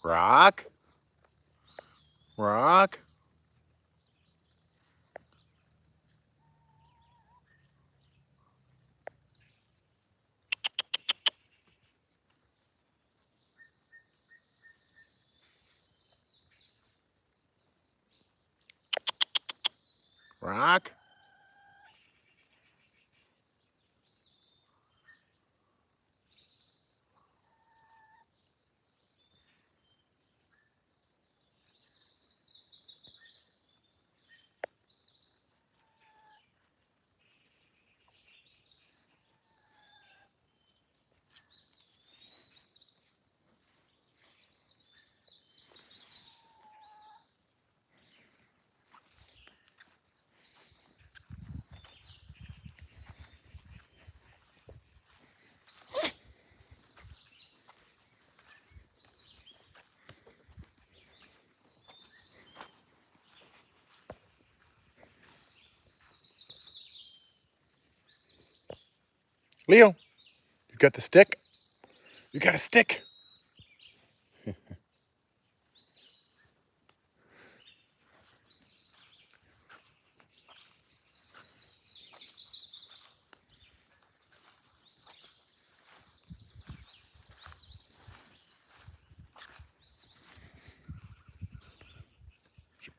Rock? Rock? Rock? Leo, you got the stick? You got a stick?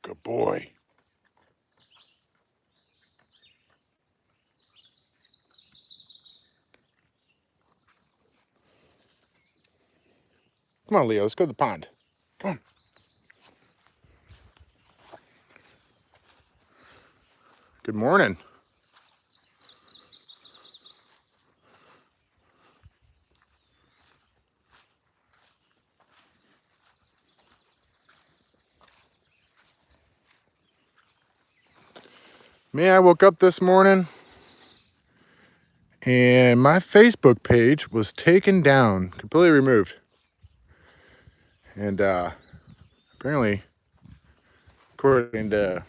Good boy. Come on, Leo, let's go to the pond. Come on. Good morning. Man, I woke up this morning and my Facebook page was taken down, completely removed. And apparently, according to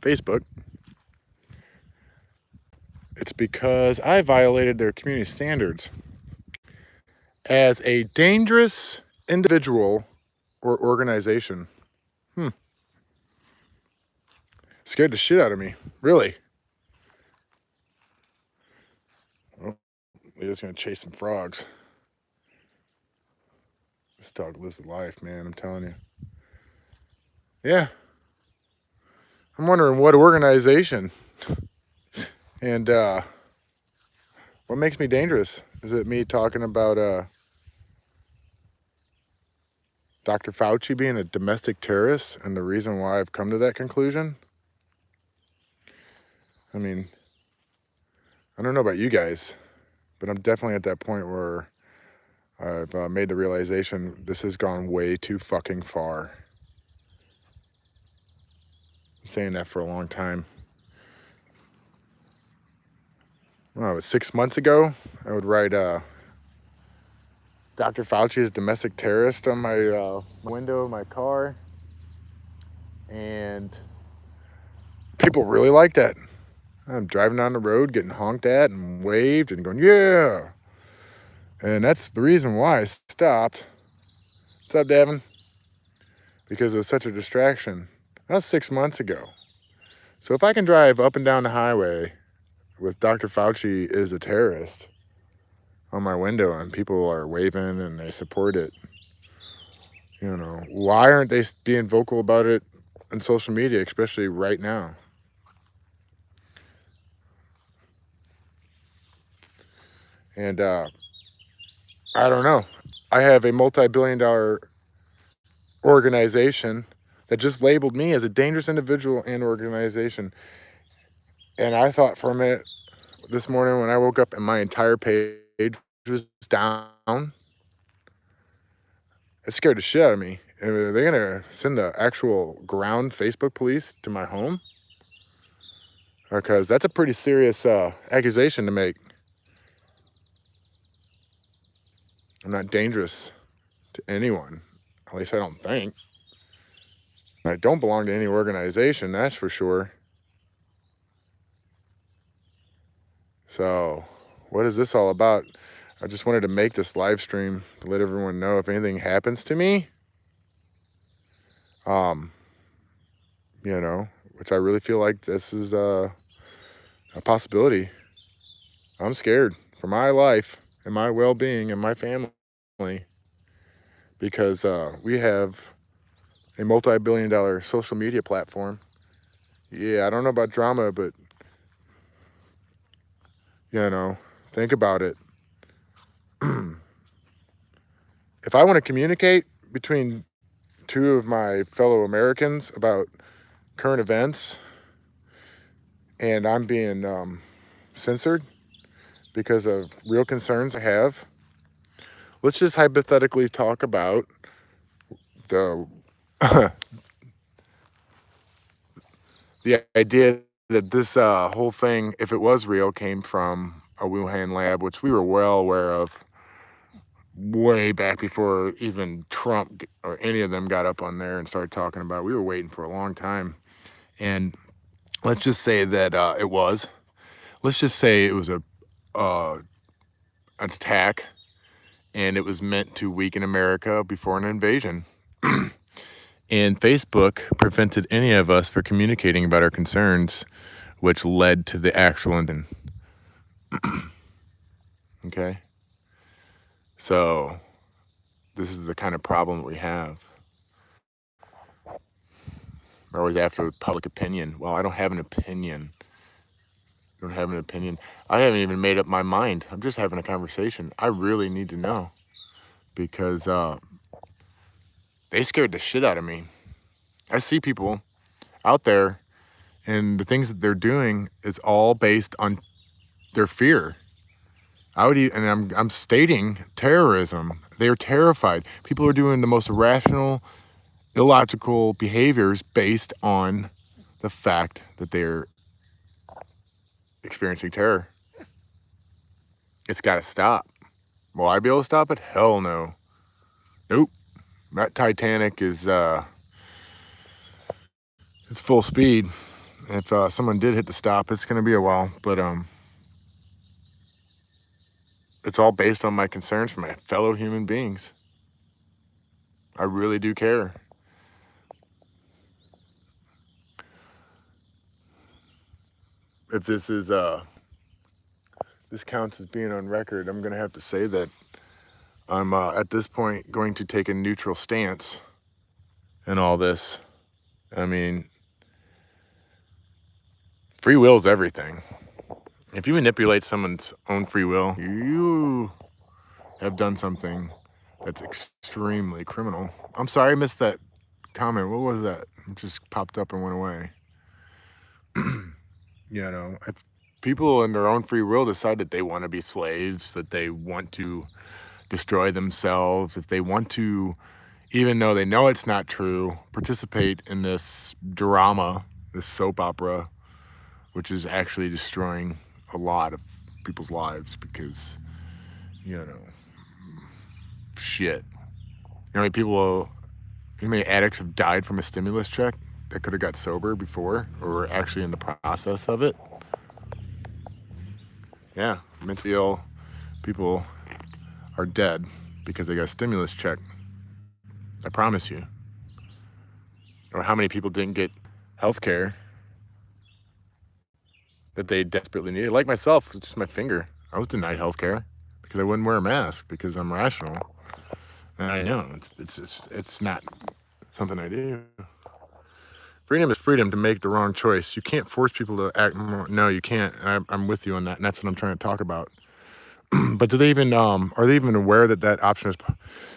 Facebook, it's because I violated their community standards as a dangerous individual or organization. Scared the shit out of me, really. Well, Leo's gonna chase some frogs. This dog lives the life, man, I'm telling you. Yeah. I'm wondering what organization and what makes me dangerous? Is it me talking about Dr. Fauci being a domestic terrorist and the reason why I've come to that conclusion? I mean, I don't know about you guys, but I'm definitely at that point where I've made the realization this has gone way too fucking far. I'm saying that for a long time. Well, 6 months ago, I would write Dr. Fauci is domestic terrorist on my window of my car. And people really like that. I'm driving down the road, getting honked at and waved and going, yeah. And that's the reason why I stopped. What's up, Devin? Because it was such a distraction. That was 6 months ago. So if I can drive up and down the highway with Dr. Fauci is a terrorist on my window and people are waving and they support it, you know, why aren't they being vocal about it on social media, especially right now? And I don't know. I have a multi-billion-dollar organization that just labeled me as a dangerous individual and organization. And I thought for a minute this morning when I woke up and my entire page was down, it scared the shit out of me. Are they gonna send the actual ground Facebook police to my home? Because that's a pretty serious accusation to make. I'm not dangerous to anyone, at least I don't think. I don't belong to any organization, that's for sure. So what is this all about? I just wanted to make this live stream to let everyone know if anything happens to me, you know, which I really feel like this is a possibility. I'm scared for my life and my well-being and my family because we have a multi-billion-dollar social media platform. Yeah, I don't know about drama, but, think about it. If I want to communicate between two of my fellow Americans about current events and I'm being censored because of real concerns I have, let's just hypothetically talk about the the idea that this whole thing, if it was real, came from a Wuhan lab, which we were well aware of way back before even Trump or any of them got up on there and started talking about it. We were waiting for a long time. And let's just say that it was. Let's just say it was an attack and it was meant to weaken America before an invasion. And Facebook prevented any of us from communicating about our concerns, which led to the actual invasion. Okay? So this is the kind of problem we have. We're always after public opinion. Well, I don't have an opinion. I don't have an opinion. I haven't even made up my mind. I'm just having a conversation. I really need to know because they scared the shit out of me. I see people out there and the things that they're doing is all based on their fear. I'm stating terrorism. They're terrified. People are doing the most irrational, illogical behaviors based on the fact that they're experiencing terror. It's got to stop. Will I be able to stop it? Hell no. Nope. That Titanic is it's full speed. If someone did hit the stop, it's going to be a while, but it's all based on my concerns for my fellow human beings. I really do care. If this is this counts as being on record, I'm going to have to say that I'm at this point going to take a neutral stance in all this. I mean, free will is everything. If you manipulate someone's own free will, you have done something that's extremely criminal. I'm sorry I missed that comment. What was that? It just popped up and went away. If people in their own free will decide that they want to be slaves, that they want to destroy themselves, if they want to, even though they know it's not true, participate in this drama, this soap opera, which is actually destroying a lot of people's lives because, shit. How many addicts have died from a stimulus check that could have got sober before or were actually in the process of it? Yeah, mentally ill people are dead because they got a stimulus check. I promise you. Or how many people didn't get health care that they desperately needed? Like myself, it's just my finger. I was denied health care because I wouldn't wear a mask because I'm rational. And I know it's not something I do. Freedom is freedom to make the wrong choice. You can't force people to act more. No, you can't. I'm with you on that, and that's what I'm trying to talk about. But do they even are they even aware that that option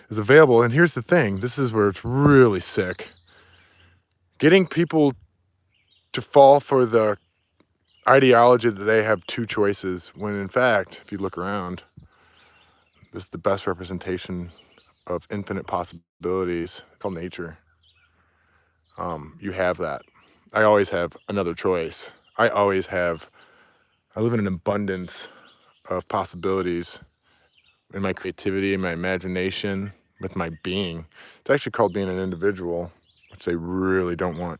is available? And here's the thing: this is where it's really sick. Getting people to fall for the ideology that they have two choices, when in fact, if you look around, this is the best representation of infinite possibilities called nature. You have that. I always have another choice. I live in an abundance of possibilities in my creativity, in my imagination, with my being. It's actually called being an individual, which they really don't want.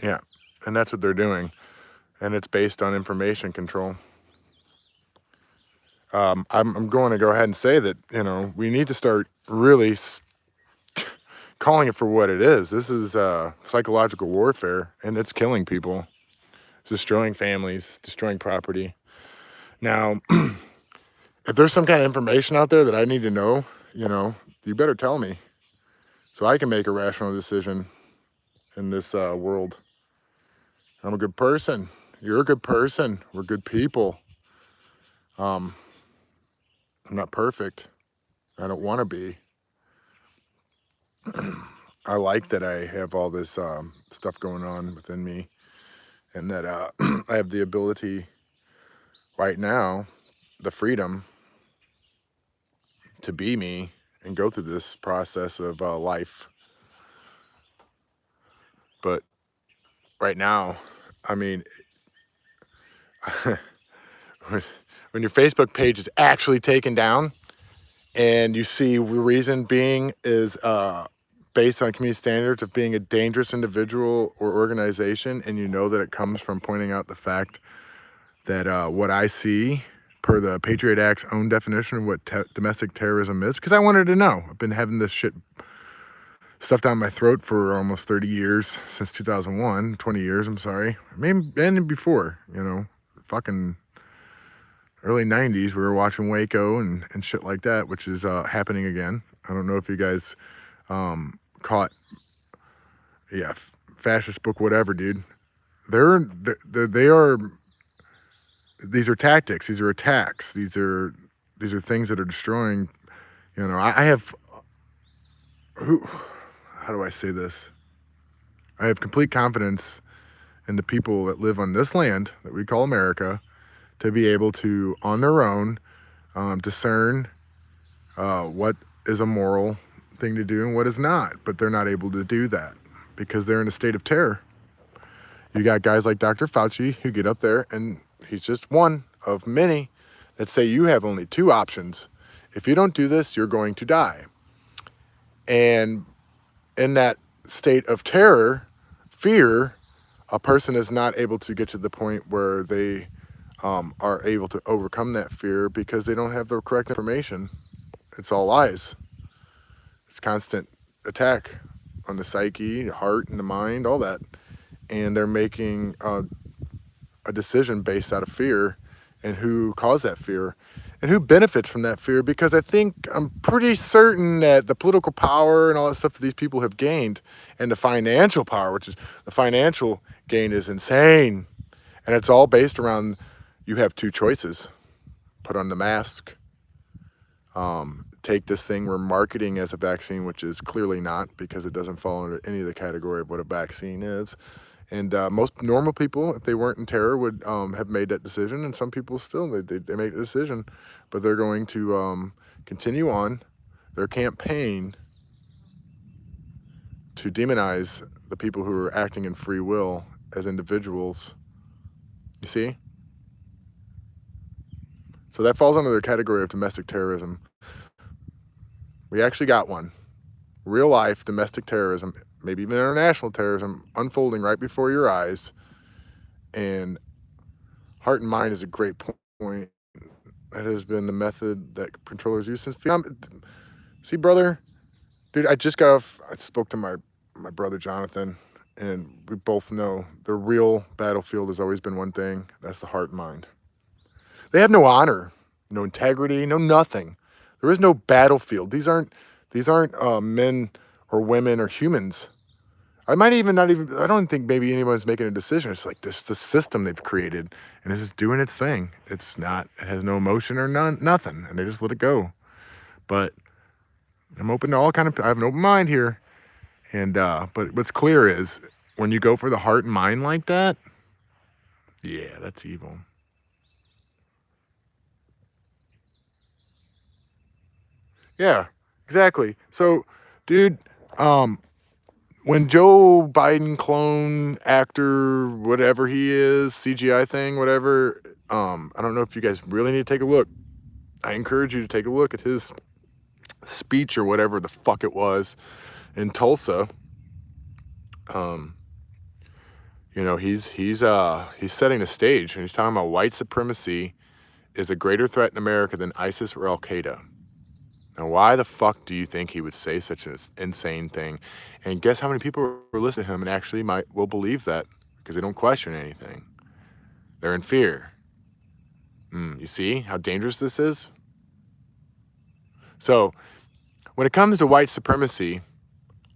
Yeah, and that's what they're doing. And it's based on information control. I'm going to go ahead and say that, we need to start really calling it for what it is. This is psychological warfare, and it's killing people. It's destroying families, destroying property. Now, if there's some kind of information out there that I need to know, you better tell me so I can make a rational decision in this world. I'm a good person. You're a good person. We're good people. I'm not perfect. I don't want to be. I like that I have all this stuff going on within me, and that I have the ability right now, the freedom to be me and go through this process of life. But right now, I mean, when your Facebook page is actually taken down and you see the reason being is based on community standards of being a dangerous individual or organization, and you know that it comes from pointing out the fact that what I see per the Patriot Act's own definition of what domestic terrorism is, because I wanted to know. I've been having this shit stuffed down my throat for almost 30 years, since 2001, 20 years, I'm sorry. Maybe, and before, fucking early 90s, we were watching Waco and shit like that, which is happening again. I don't know if you guys caught, fascist book, whatever, dude. They are, these are tactics, these are attacks, these are things that are destroying, I have, how do I say this? I have complete confidence in the people that live on this land that we call America to be able to, on their own, discern what is a moral thing to do and what is not. But they're not able to do that because they're in a state of terror. You got guys like Dr. Fauci who get up there, and he's just one of many that say you have only two options. If you don't do this, you're going to die. And in that state of terror, fear, a person is not able to get to the point where they are able to overcome that fear because they don't have the correct information. It's all lies. It's constant attack on the psyche, the heart, and the mind, all that. And they're making a decision based out of fear, and who caused that fear and who benefits from that fear, because I'm pretty certain that the political power and all that stuff that these people have gained, and the financial power, which is the financial gain, is insane. And it's all based around, you have two choices: put on the mask, take this thing we're marketing as a vaccine, which is clearly not, because it doesn't fall under any of the category of what a vaccine is. And most normal people, if they weren't in terror, would have made that decision. And some people still, they make a decision, but they're going to continue on their campaign to demonize the people who are acting in free will as individuals. You see? So that falls under the category of domestic terrorism. We actually got one. Real life domestic terrorism, maybe even international terrorism, unfolding right before your eyes. And heart and mind is a great point. That has been the method that controllers use since. See, brother, dude, I spoke to my brother Jonathan, and we both know the real battlefield has always been one thing. That's the heart and mind. They have no honor, no integrity, no nothing. There is no battlefield. These aren't men or women or humans. I don't think maybe anyone's making a decision. It's like the system they've created, and it's just doing its thing. It has no emotion or nothing, and they just let it go. But I'm open to I have an open mind here. And, but what's clear is when you go for the heart and mind like that, yeah, that's evil. Yeah, exactly. So, dude, when Joe Biden clone actor, whatever he is, CGI thing, whatever, I don't know if you guys really need to take a look. I encourage you to take a look at his speech or whatever the fuck it was in Tulsa. He's setting the stage, and he's talking about white supremacy is a greater threat in America than ISIS or Al-Qaeda. Now, why the fuck do you think he would say such an insane thing? And guess how many people will listen to him and actually will believe that because they don't question anything. They're in fear. You see how dangerous this is? So when it comes to white supremacy,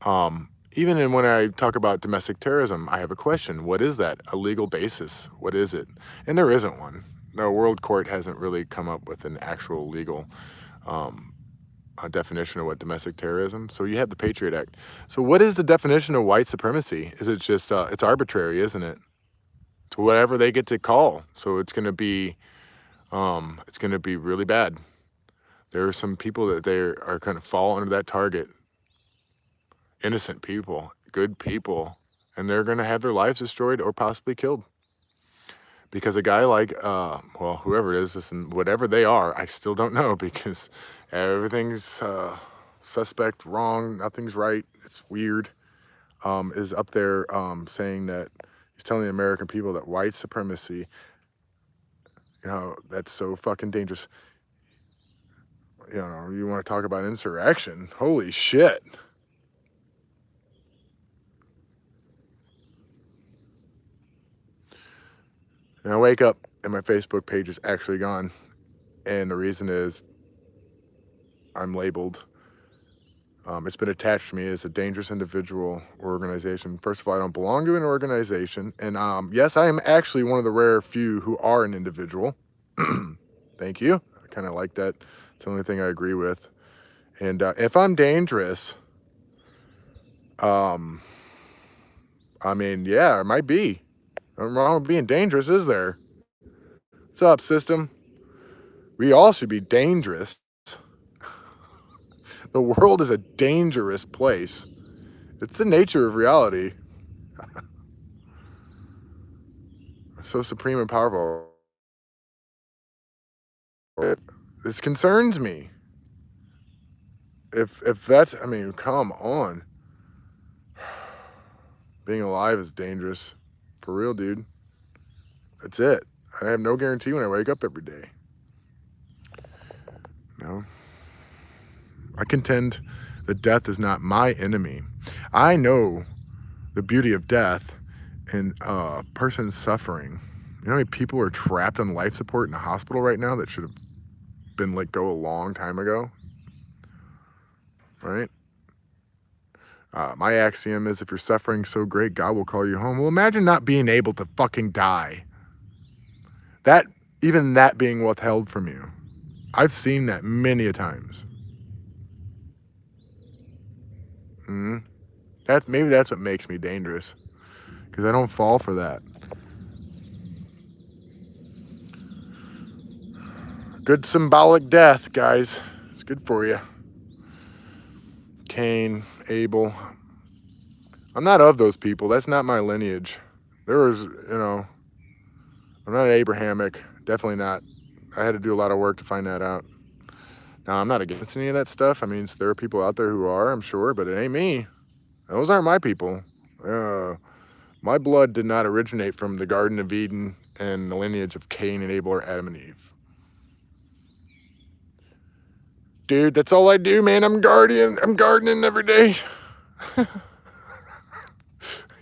even when I talk about domestic terrorism, I have a question. What is that? A legal basis? What is it? And there isn't one. No, world court hasn't really come up with an actual legal a definition of what domestic terrorism. So you have the Patriot Act. So what is the definition of white supremacy? Is it just it's arbitrary, isn't it? To whatever they get to call. So it's going to be really bad. There are some people that they are going to fall under that target. Innocent people, good people, and they're going to have their lives destroyed or possibly killed. Because a guy like, well, whoever it is, and whatever they are, I still don't know because everything's suspect, wrong, nothing's right, it's weird, is up there saying that he's telling the American people that white supremacy, that's so fucking dangerous. You want to talk about insurrection? Holy shit. And I wake up and my Facebook page is actually gone. And the reason is I'm labeled. It's been attached to me as a dangerous individual or organization. First of all, I don't belong to an organization. And yes, I am actually one of the rare few who are an individual. Thank you. I kind of like that. It's the only thing I agree with. And if I'm dangerous, I mean, yeah, I might be. Nothing wrong with being dangerous, is there? What's up, system? We all should be dangerous. The world is a dangerous place. It's the nature of reality. So supreme and powerful. This concerns me. If that's, I mean, come on. Being alive is dangerous. For real, dude. That's it. I have no guarantee when I wake up every day. No. I contend that death is not my enemy. I know the beauty of death and a person suffering. You know how many people are trapped on life support in a hospital right now that should have been let go a long time ago? Right? My axiom is if you're suffering so great, God will call you home. Well, imagine not being able to fucking die. Even that being withheld from you. I've seen that many a times. Maybe that's what makes me dangerous. Because I don't fall for that. Good symbolic death, guys. It's good for you. Cain, Abel. I'm not of those people. That's not my lineage. There was, I'm not Abrahamic. Definitely not. I had to do a lot of work to find that out. Now, I'm not against any of that stuff. I mean, there are people out there who are, I'm sure, but it ain't me. Those aren't my people. My blood did not originate from the Garden of Eden and the lineage of Cain and Abel or Adam and Eve. Dude, that's all I do, man. I'm gardening every day.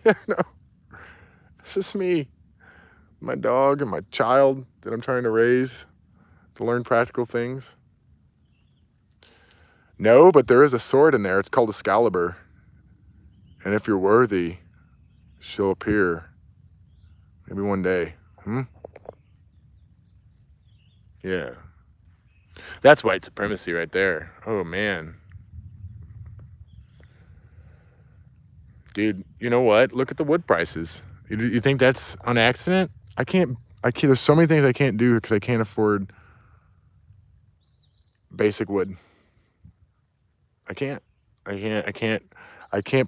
Yeah, no. It's just me, my dog, and my child that I'm trying to raise to learn practical things. No, but there is a sword in there. It's called Excalibur. And if you're worthy, she'll appear. Maybe one day. Yeah. That's white supremacy right there. Oh, man. Dude, you know what? Look at the wood prices. You think that's on accident? I can't, there's so many things I can't do because I can't afford basic wood. I can't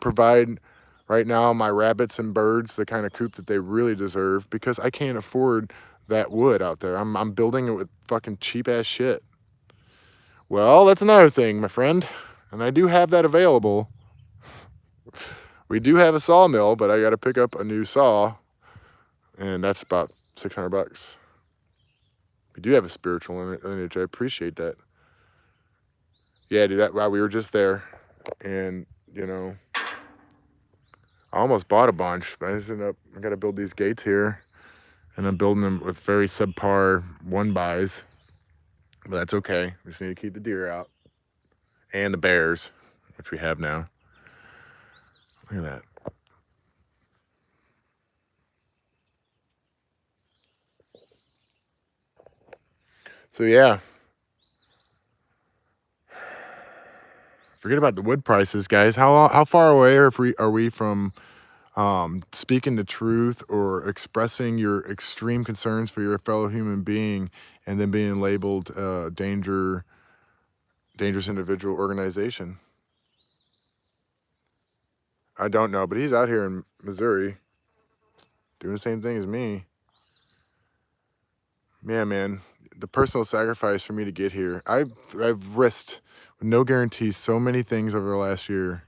provide right now my rabbits and birds the kind of coop that they really deserve because I can't afford that wood out there. I'm building it with fucking cheap ass shit. Well, that's another thing, my friend. And I do have that available. We do have a sawmill, but I got to pick up a new saw. And that's about $600. We do have a spiritual lineage. I appreciate that. Yeah, dude, that wow, we were just there, and you know, I almost bought a bunch, but I just ended up. I got to build these gates here, and I'm building them with very subpar one buys, but that's okay. We just need to keep the deer out and the bears, which we have now. Look at that. So yeah, forget about the wood prices, guys. How far away are we from speaking the truth or expressing your extreme concerns for your fellow human being, and then being labeled dangerous individual organization? I don't know, but he's out here in Missouri doing the same thing as me. Yeah, man, the personal sacrifice for me to get here. I've risked with no guarantees so many things over the last year.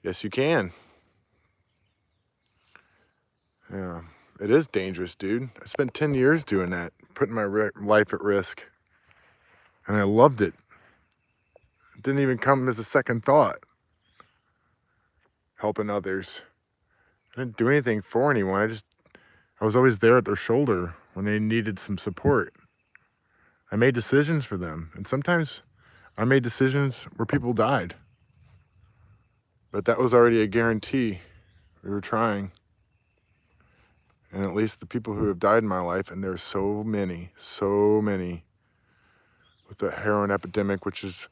Yes, you can. Yeah, it is dangerous, dude. I spent 10 years doing that, putting my life at risk, and I loved it. It didn't even come as a second thought. Helping others. I didn't do anything for anyone. I was always there at their shoulder when they needed some support. I made decisions for them, and sometimes I made decisions where people died. But that was already a guarantee. We were trying. And at least the people who have died in my life, and there's so many, with the heroin epidemic, which is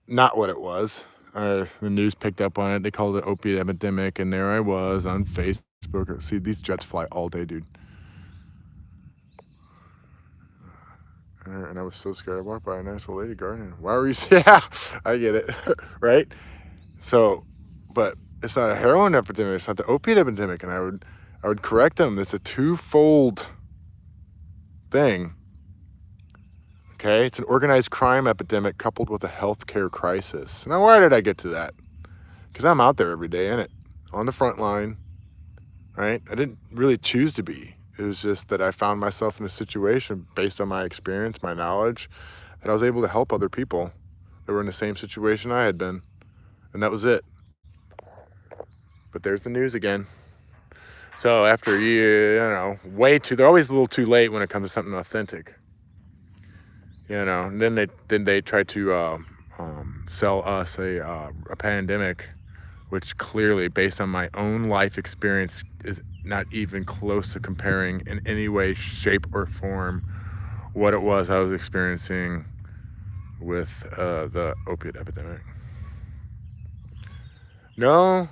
not what it was. The news picked up on it. They called it opiate epidemic, and there I was on Facebook. See, these jets fly all day, dude. And I was so scared. I walked by a nice old lady gardening. Why were you? Yeah, I get it, right? So, but it's not a heroin epidemic. It's not the opiate epidemic, and I would correct them. It's a twofold thing. Okay, it's an organized crime epidemic coupled with a healthcare crisis. Now, why did I get to that? Because I'm out there every day in it, on the front line, right? I didn't really choose to be. It was just that I found myself in a situation based on my experience, my knowledge, that I was able to help other people that were in the same situation I had been. And that was it. But there's the news again. So after, they're always a little too late when it comes to something authentic. And then they try to sell us a pandemic, which clearly, based on my own life experience, is not even close to comparing in any way, shape, or form what it was I was experiencing with the opiate epidemic. No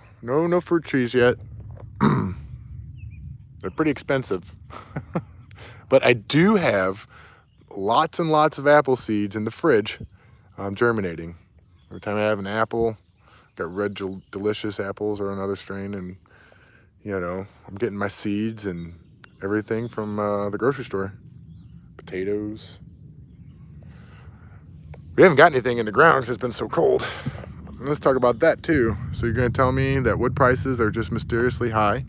fruit trees yet. They're pretty expensive. But I do have lots and lots of apple seeds in the fridge germinating. Every time I have an apple, got red delicious apples or another strain, and I'm getting my seeds and everything from the grocery store. Potatoes. We haven't got anything in the ground because it's been so cold. Let's talk about that too. So you're going to tell me that wood prices are just mysteriously high.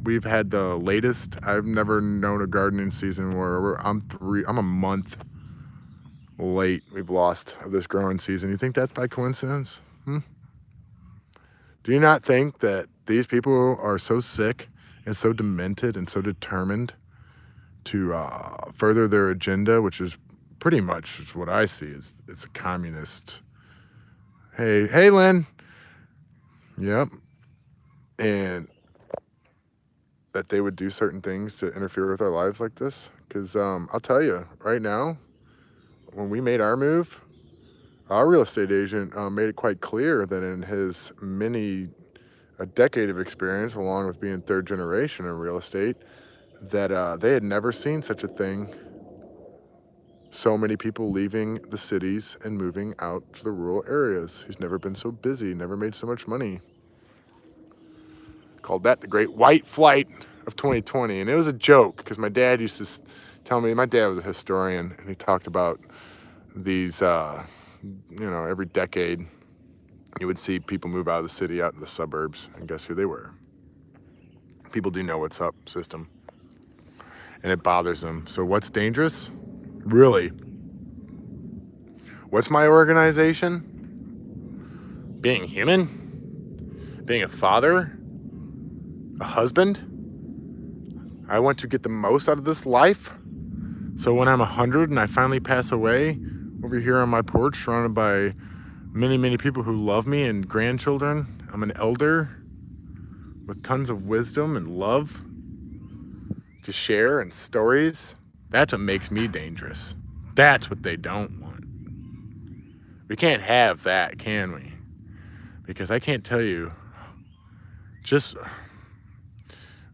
We've had the latest. I've never known a gardening season where I'm a month late. We've lost of this growing season. You think that's by coincidence? Do you not think that these people are so sick and so demented and so determined to further their agenda, which is pretty much what I see is it's a communist. Hey, Lynn. Yep. And that they would do certain things to interfere with our lives like this? Because I'll tell you, right now, when we made our move, our real estate agent made it quite clear that in his a decade of experience, along with being third generation in real estate, that they had never seen such a thing. So many people leaving the cities and moving out to the rural areas. He's never been so busy, never made so much money. Called that the great white flight of 2020. And it was a joke because my dad used to tell me, my dad was a historian, and he talked about these, every decade you would see people move out of the city, out in the suburbs, and guess who they were? People do know what's up system. and it bothers them. So what's dangerous? Really? What's my organization? Being human? Being a father? A husband? I want to get the most out of this life. So when I'm 100 and I finally pass away, over here on my porch, surrounded by many, many people who love me and grandchildren, I'm an elder with tons of wisdom and love to share and stories. That's what makes me dangerous. That's what they don't want. We can't have that, can we? Because I can't tell you,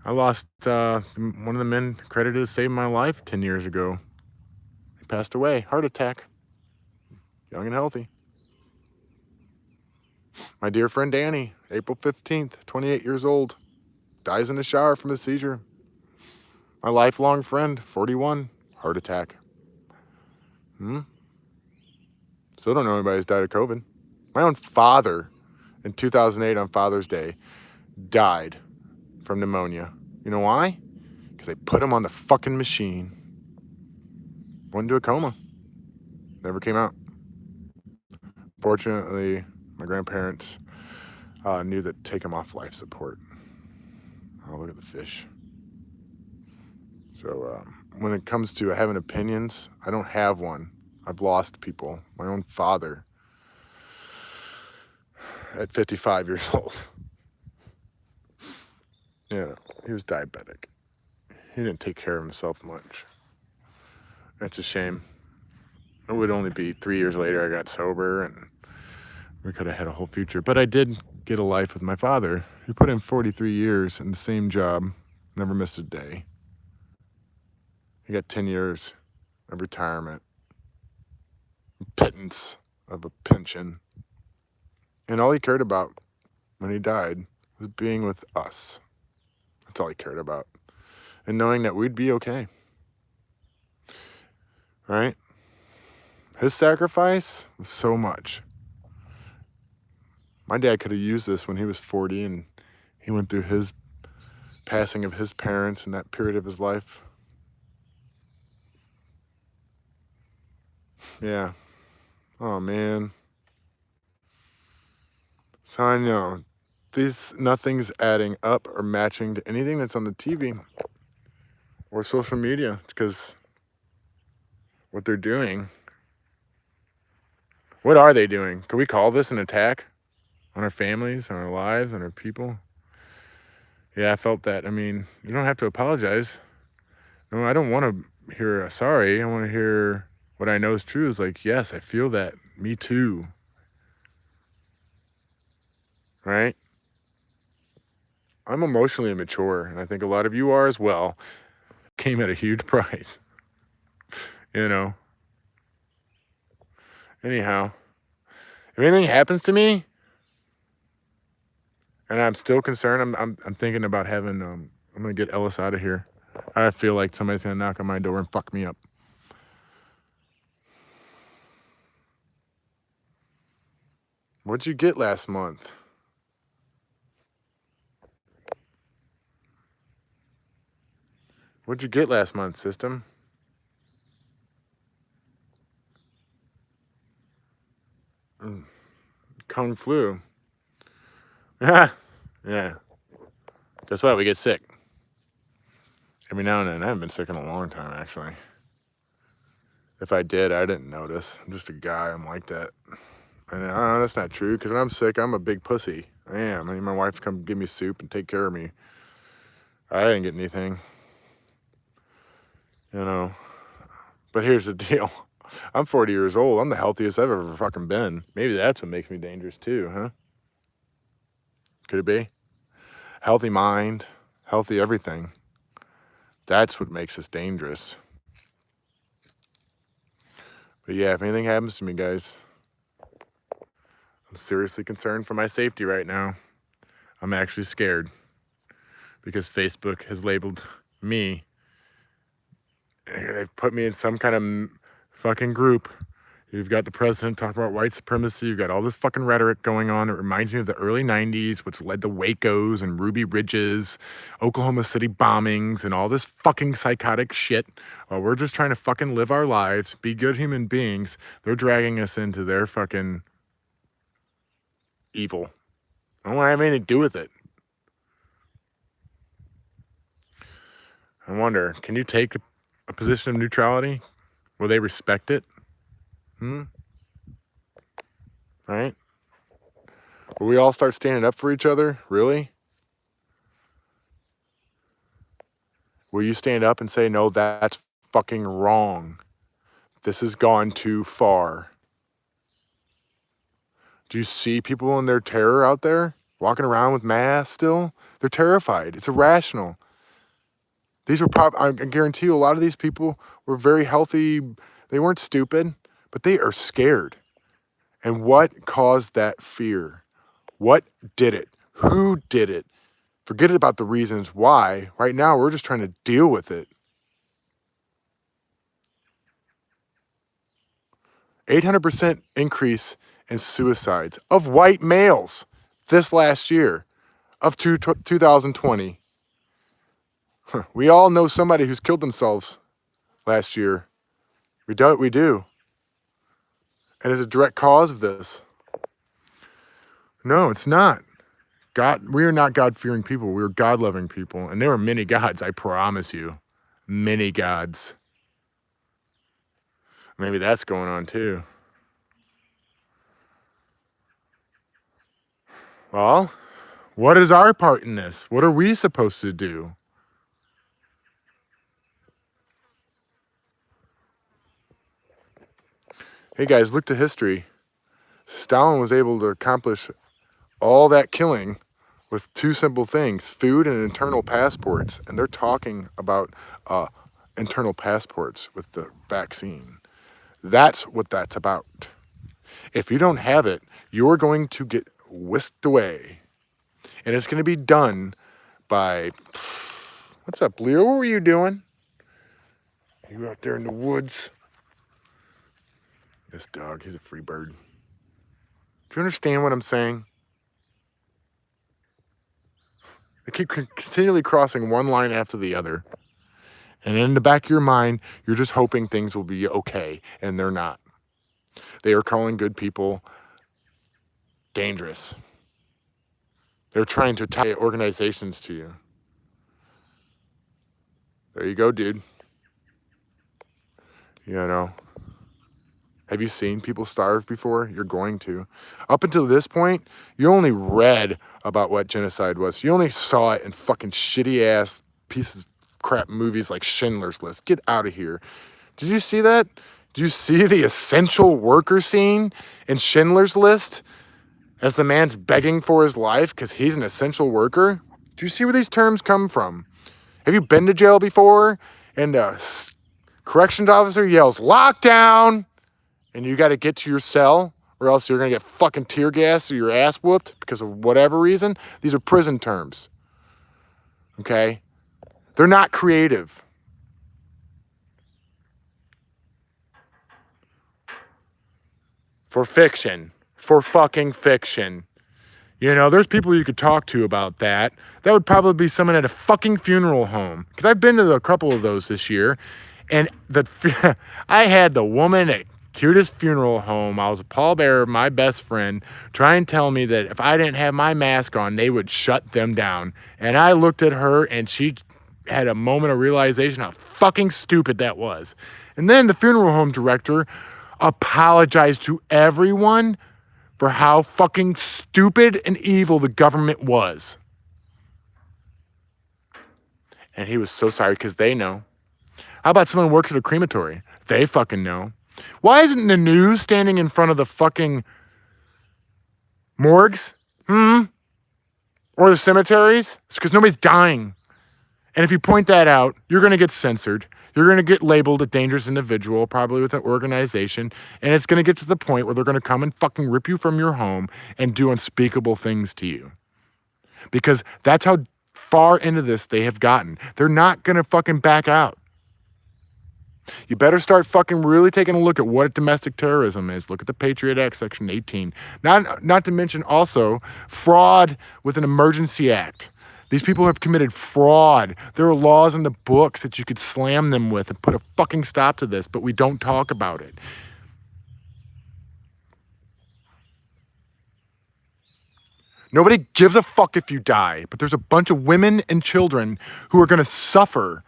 I lost one of the men credited as saving my life 10 years ago. He passed away, heart attack, young and healthy. My dear friend Danny, April 15th, 28 years old, dies in the shower from a seizure. My lifelong friend, 41, heart attack. Still don't know anybody who's died of COVID. My own father, in 2008 on Father's Day, died from pneumonia. You know why? Because they put him on the fucking machine. Went into a coma. Never came out. Fortunately, my grandparents knew that to take him off life support. Oh, look at the fish. So when it comes to having opinions, I don't have one. I've lost people. My own father at 55 years old. Yeah, he was diabetic. He didn't take care of himself much. That's a shame. It would only be 3 years later I got sober and we could have had a whole future. But I did get a life with my father. He put in 43 years in the same job, never missed a day. He got 10 years of retirement, pittance of a pension. And all he cared about when he died was being with us. That's all he cared about. And knowing that we'd be okay. Right? His sacrifice was so much. My dad could have used this when he was 40 and he went through his passing of his parents in that period of his life. Yeah. Oh, man. So I know nothing's adding up or matching to anything that's on the TV or social media. It's because what they're doing. What are they doing? Can we call this an attack on our families, on our lives, on our people? Yeah, I felt that. I mean, you don't have to apologize. No, I don't want to hear a sorry. I want to hear what I know is true is like, yes, I feel that. Me too. Right? I'm emotionally immature, and I think a lot of you are as well. Came at a huge price. You know? Anyhow, if anything happens to me, and I'm still concerned, I'm thinking about having, I'm going to get Ellis out of here. I feel like somebody's going to knock on my door and fuck me up. What'd you get last month? What'd you get last month, system? Kung flu. Yeah. Guess what? We get sick. Every now and then. I haven't been sick in a long time, actually. If I did, I didn't notice. I'm just a guy. I'm like that. And that's not true, because when I'm sick, I'm a big pussy. I am. I need my wife to come give me soup and take care of me. I didn't get anything. You know. But here's the deal. I'm 40 years old. I'm the healthiest I've ever fucking been. Maybe that's what makes me dangerous too, huh? Could it be? Healthy mind, healthy everything. That's what makes us dangerous. But yeah, if anything happens to me, guys, I'm seriously concerned for my safety right now. I'm actually scared because Facebook has labeled me. They've put me in some kind of fucking group You've got the president talking about white supremacy. You've got all this fucking rhetoric going on. It reminds me of the early 90s, which led to Wacos and Ruby Ridges, Oklahoma City bombings, and all this fucking psychotic shit. While we're just trying to fucking live our lives, be good human beings, they're dragging us into their fucking evil. I don't want to have anything to do with it. I wonder, can you take a position of neutrality? Will they respect it? Right? Will we all start standing up for each other? Really? Will you stand up and say, no, that's fucking wrong? This has gone too far. Do you see people in their terror out there walking around with masks still? They're terrified. It's irrational. These were I guarantee you a lot of these people were very healthy. They weren't stupid, but they are scared. And what caused that fear? What did it? Who did it? Forget about the reasons why. Right now, we're just trying to deal with it. 800% increase in suicides of white males this last year of 2020. We all know somebody who's killed themselves last year. We do. And it's a direct cause of this. No, it's not. We are not God-fearing people. We are God-loving people. And there are many gods, I promise you. Many gods. Maybe that's going on too. Well, what is our part in this? What are we supposed to do? Hey guys, look to history. Stalin was able to accomplish all that killing with two simple things, food and internal passports. And they're talking about internal passports with the vaccine. That's what that's about. If you don't have it, you're going to get whisked away. And it's going to be done by... What's up, Leo? What were you doing? You out there in the woods? This dog, he's a free bird. Do you understand what I'm saying? They keep continually crossing one line after the other. And in the back of your mind, you're just hoping things will be okay, and they're not. They are calling good people dangerous. They're trying to tie organizations to you. There you go, dude. You know, have you seen people starve before? You're going to. Up until this point, you only read about what genocide was. You only saw it in fucking shitty-ass pieces of crap movies like Schindler's List. Get out of here. Did you see that? Did you see the essential worker scene in Schindler's List? As the man's begging for his life because he's an essential worker? Do you see where these terms come from? Have you been to jail before? And a corrections officer yells, "Lockdown!" And you got to get to your cell, or else you're going to get fucking tear gas or your ass whooped because of whatever reason. These are prison terms. Okay? They're not creative. For fiction. For fucking fiction. You know, there's people you could talk to about that. That would probably be someone at a fucking funeral home. Because I've been to a couple of those this year. And I had the woman at cutest funeral home. I was a pallbearer, my best friend, try and tell me that if I didn't have my mask on, they would shut them down. And I looked at her and she had a moment of realization how fucking stupid that was. And then the funeral home director apologized to everyone for how fucking stupid and evil the government was. And he was so sorry because they know. How about someone who works at a crematory? They fucking know. Why isn't the news standing in front of the fucking morgues? Or the cemeteries? It's because nobody's dying. And if you point that out, you're going to get censored. You're going to get labeled a dangerous individual, probably with an organization. And it's going to get to the point where they're going to come and fucking rip you from your home and do unspeakable things to you. Because that's how far into this they have gotten. They're not going to fucking back out. You better start fucking really taking a look at what domestic terrorism is. Look at the Patriot Act, Section 18. Not to mention also fraud with an emergency act. These people have committed fraud. There are laws in the books that you could slam them with and put a fucking stop to this, but we don't talk about it. Nobody gives a fuck if you die, but there's a bunch of women and children who are going to suffer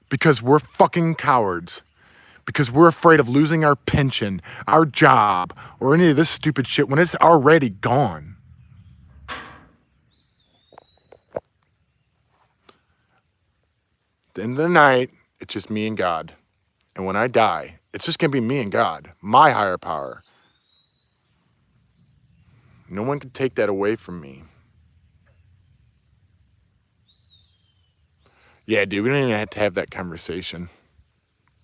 because we're fucking cowards. Because we're afraid of losing our pension, our job, or any of this stupid shit when it's already gone. At the end of the night, it's just me and God. And when I die, it's just going to be me and God, my higher power. No one can take that away from me. Yeah, dude, we don't even have to have that conversation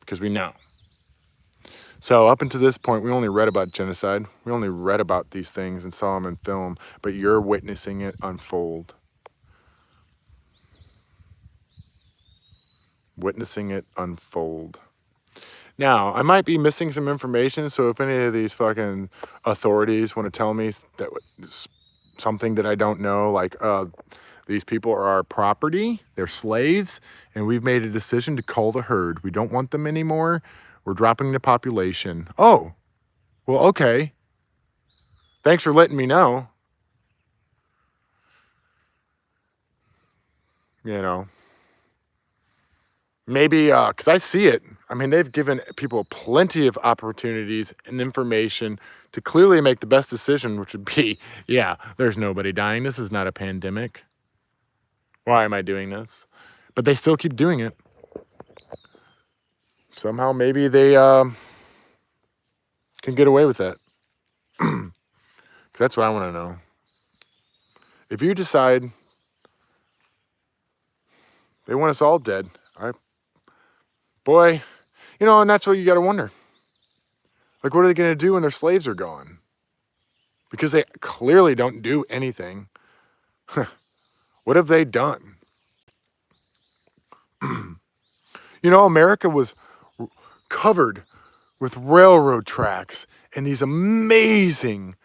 because we know. So up until this point, we only read about genocide. We only read about these things and saw them in film, but you're witnessing it unfold. Witnessing it unfold. Now, I might be missing some information, so if any of these fucking authorities want to tell me that something that I don't know, like these people are our property, they're slaves, and we've made a decision to cull the herd. We don't want them anymore. We're dropping the population. Oh, well, okay. Thanks for letting me know. You know, maybe, because I see it. I mean, they've given people plenty of opportunities and information to clearly make the best decision, which would be, yeah, there's nobody dying. This is not a pandemic. Why am I doing this? But they still keep doing it. Somehow maybe they can get away with that. That's what I want to know. If you decide they want us all dead, boy, you know, and that's what you got to wonder. Like, what are they going to do when their slaves are gone? Because they clearly don't do anything. What have they done? You know, America was covered with railroad tracks and these amazing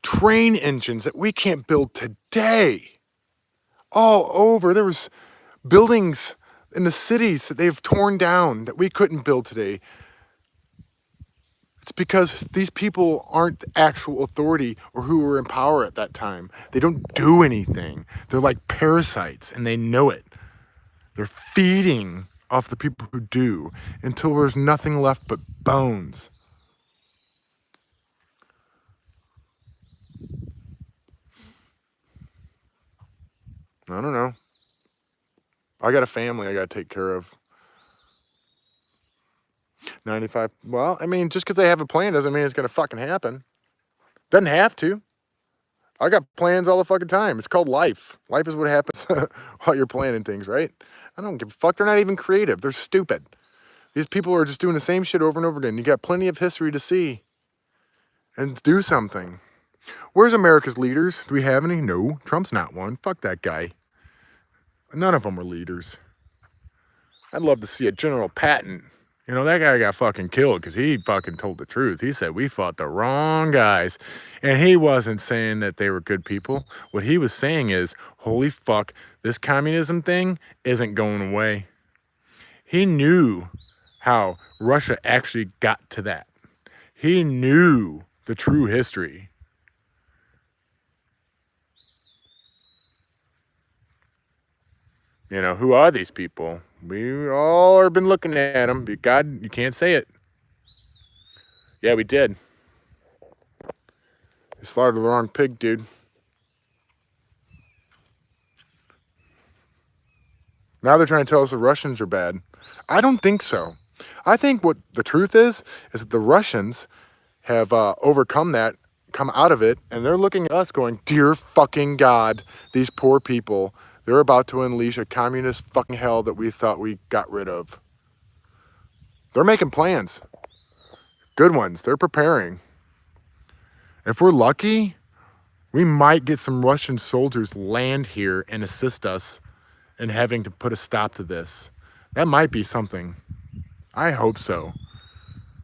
train engines that we can't build today. All over. There was buildings in the cities that they've torn down that we couldn't build today. It's because these people aren't the actual authority or who were in power at that time. They don't do anything. They're like parasites and they know it. They're feeding off the people who do until there's nothing left but bones. I don't know. I got a family I got to take care of. 95. Well, I mean, just because they have a plan doesn't mean it's going to fucking happen. Doesn't have to. I got plans all the fucking time. It's called life. Life is what happens while you're planning things, right? I don't give a fuck. They're not even creative. They're stupid. These people are just doing the same shit over and over again. You got plenty of history to see and do something. Where's America's leaders? Do we have any? No. Trump's not one. Fuck that guy. None of them are leaders. I'd love to see a General Patton. You know, that guy got fucking killed because he fucking told the truth. He said we fought the wrong guys. And he wasn't saying that they were good people. What he was saying is, holy fuck, this communism thing isn't going away. He knew how Russia actually got to that. He knew the true history. You know, who are these people? We all have been looking at them. God, you can't say it. Yeah, we did. You slaughtered the wrong pig, dude. Now they're trying to tell us the Russians are bad. I don't think so. I think what the truth is that the Russians have overcome that, come out of it, and they're looking at us going, dear fucking God, these poor people, they're about to unleash a communist fucking hell that we thought we got rid of. They're making plans. Good ones. They're preparing. If we're lucky, we might get some Russian soldiers land here and assist us in having to put a stop to this. That might be something. I hope so.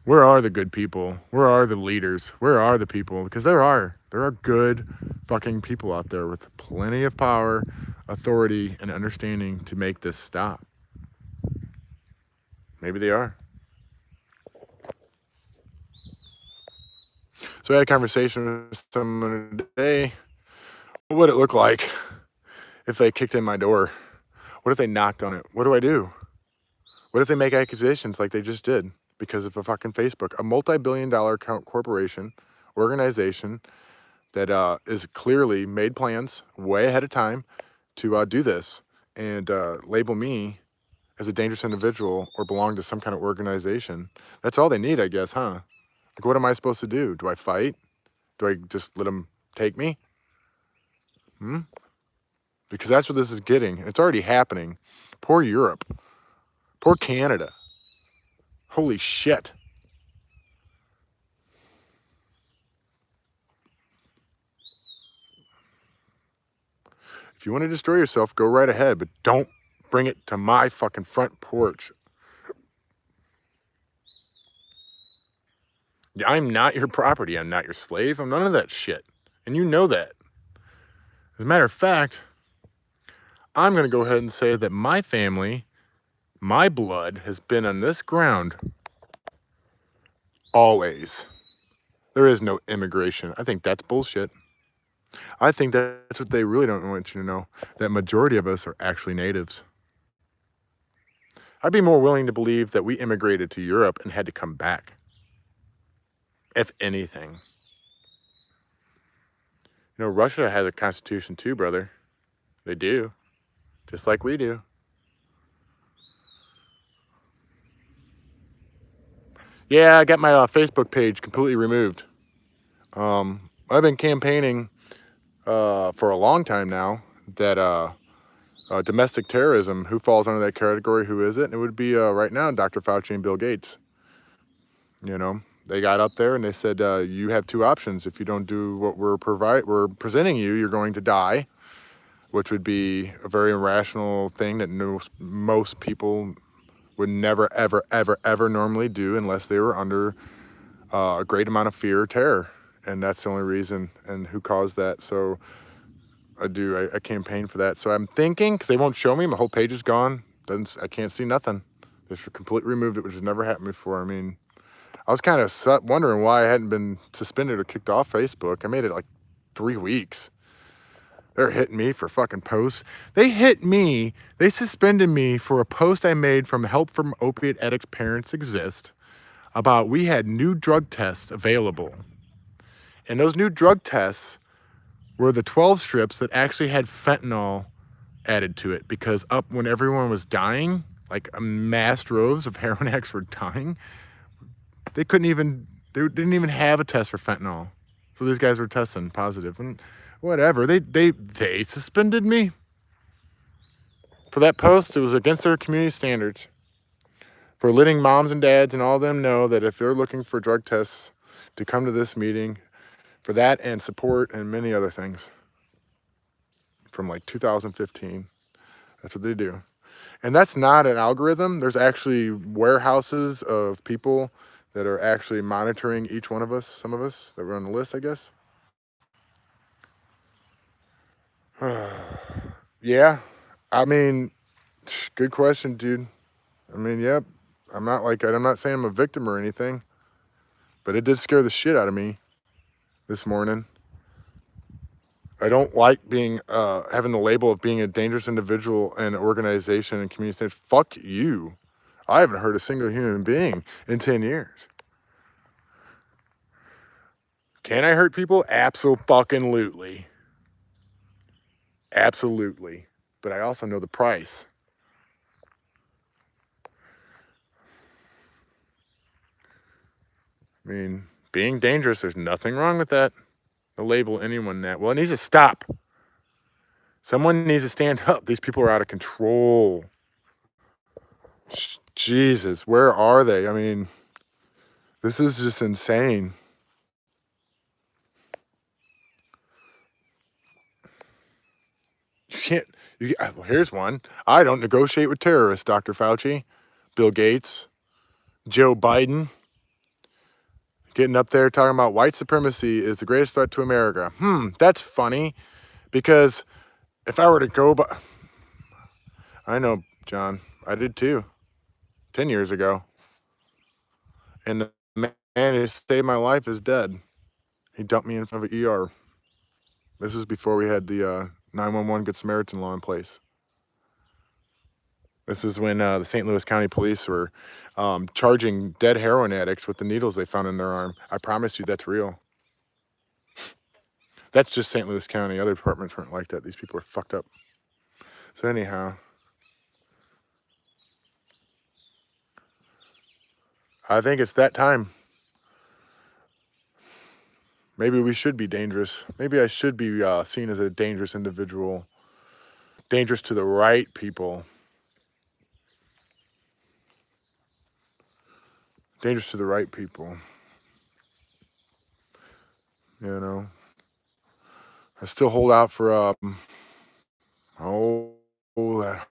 Where are the good people? Where are the leaders? Where are the people? Because there are good fucking people out there with plenty of power, authority, and understanding to make this stop. Maybe they are. So I had a conversation with someone today. What would it look like if they kicked in my door? What if they knocked on it? What do I do? What if they make accusations like they just did because of a fucking Facebook, a multi-billion-dollar corporation, organization that is clearly made plans way ahead of time to do this and label me as a dangerous individual or belong to some kind of organization? That's all they need, I guess, huh? Like, what am I supposed to do? Do I fight? Do I just let them take me? Because that's what this is getting. It's already happening. Poor Europe. Poor Canada. Holy shit. If you want to destroy yourself, go right ahead, but don't bring it to my fucking front porch. I'm not your property. I'm not your slave. I'm none of that shit. And you know that. As a matter of fact, I'm going to go ahead and say that my family, my blood, has been on this ground always. There is no immigration. I think that's bullshit. I think that's what they really don't want you to know, that majority of us are actually natives. I'd be more willing to believe that we immigrated to Europe and had to come back, if anything. You know, Russia has a constitution too, brother. They do, just like we do. Yeah, I got my Facebook page completely removed. I've been campaigning for a long time now that domestic terrorism, who falls under that category, who is it? And it would be right now Dr. Fauci and Bill Gates. You know, they got up there and they said, you have two options. If you don't do what we're presenting you, you're going to die, which would be a very irrational thing that most people would never, ever, ever, ever normally do unless they were under a great amount of fear or terror. And that's the only reason, and who caused that. So I campaign for that. So I'm thinking, because they won't show me, my whole page is gone. I can't see nothing. They should completely removed it, which has never happened before. I mean, I was kind of wondering why I hadn't been suspended or kicked off Facebook. I made it like 3 weeks. They're hitting me for fucking posts. They suspended me for a post I made from Help from Opiate Addicts Parents Exist about we had new drug tests available. And those new drug tests were the 12 strips that actually had fentanyl added to it, because up when everyone was dying, like mass droves of heroin addicts were dying, they didn't even have a test for fentanyl. So these guys were testing positive and whatever. They suspended me for that post. It was against their community standards for letting moms and dads and all of them know that if they're looking for drug tests to come to this meeting for that and support and many other things from like 2015. That's what they do. And that's not an algorithm. There's actually warehouses of people that are actually monitoring each one of us, some of us that were on the list, I guess. Yeah. I mean, good question, dude. I mean, yep. I'm not saying I'm a victim or anything, but it did scare the shit out of me this morning. I don't like being having the label of being a dangerous individual and organization and community standards. Fuck you. I haven't hurt a single human being in 10 years. Can I hurt people? Absolutely. Absolutely. But I also know the price. I mean, being dangerous, there's nothing wrong with that. To label anyone that. Well, it needs to stop. Someone needs to stand up. These people are out of control. Jesus, where are they? I mean, this is just insane. You can't. Well, here's one. I don't negotiate with terrorists, Dr. Fauci, Bill Gates. Joe Biden getting up there talking about white supremacy is the greatest threat to America. That's funny because if I were to go by, I know, John, I did too, 10 years ago. And the man who saved my life is dead. He dumped me in front of an ER. This is before we had the 911 Good Samaritan law in place. This is when the St. Louis County Police were charging dead heroin addicts with the needles they found in their arm. I promise you that's real. That's just St. Louis County. Other departments weren't like that. These people are fucked up. So anyhow, I think it's that time. Maybe we should be dangerous. Maybe I should be seen as a dangerous individual. Dangerous to the right people. Dangerous to the right people. You know, I still hold out for oh, that